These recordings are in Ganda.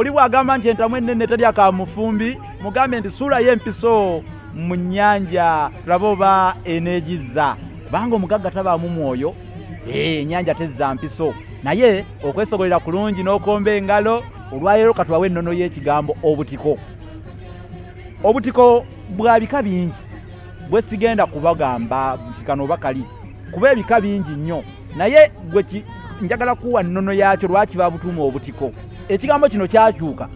oli bwagamba nti entamu ennene talya ka mufumbi mugambe nti suula y'empiso mu nnyanja tulaba oba eneegizza kubanga omugagga tabaamu mwoyo ennyanja tezza mpiso naye okwesogolera kulungi n'okomba engalo olwaleero katuwawe ennono y'ekigambo obutiko. Obutiko bwa bika bingi bwe sigenda kubagamba nti kano oba kali kuba ebika bingi nnyo naye gwe njagala kuwa nnono yaakyo lwaki babutuuma obutiko. Ekigambo kino kyakyuka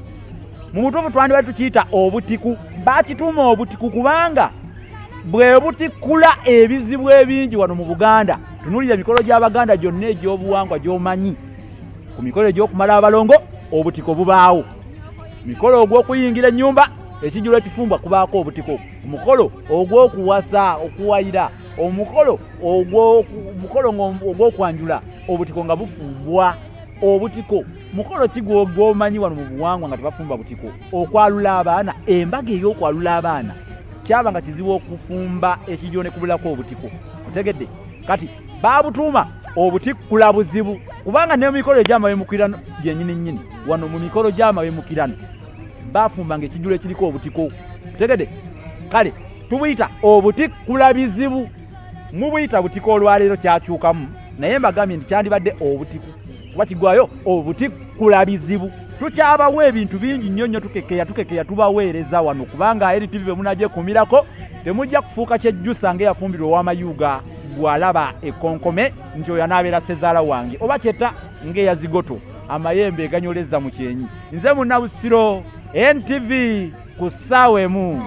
mu butuufu twandibadde tukiyita obutiku bakituuma obutiku kubanga bwe butikula ebizibu ebingi wano mu Buganda. Tunuulira emikolo gy'Abaganda gyonna egy'obuwangwa gy'omanyi ku mikolo egy'okumala abalongo obutiko bubaawo. Mikolo ogw'okuyingira ennyumba ekijjulo ekifumbwa kubaako obutiko. Omukolo ogw'okuwasa okuwayira omukolo ogw'okwanjula obutiko nga bufumbwa obutiko. Mukolo ki gw'omanyi wano mu buwangwa nga tebafumba butiko? Okwalula abaana, embaga ey'okwalula abaana kyaba nga kizibu okufumba ekijjulo ne kubulako obutiko. Otegedde? Kati babutuuma obutikula buzibu kubanga ne mu mikolo egy'amawemukirano gyennyini nnyini wano mu mikolo gy'amawemukirano bafumbanga ekijjulo ekiriko obutiko. Otegedde? Kale tubuyita obutikula bizibu, mubuyita butiko olwaleero kyakyukamu naye mbagambye nti kyandibadde obutiku kuba kigwayo obutikula bizibu. Tukyabawa ebintu bingi nnyo nnyo tukekeya tubaweereza wano kubanga NTV be munagyekumirako temujja kufuuka kyejjusa ng'eyafumbirwa ow'amayuga gwalaba ekkonkome nti oyo anaabeera sezaala wange oba kyetta ng'eyazigoto amayembe eganyoleza mu kyenyi. Nze Munnabusiro NTV ku ssaawa emu.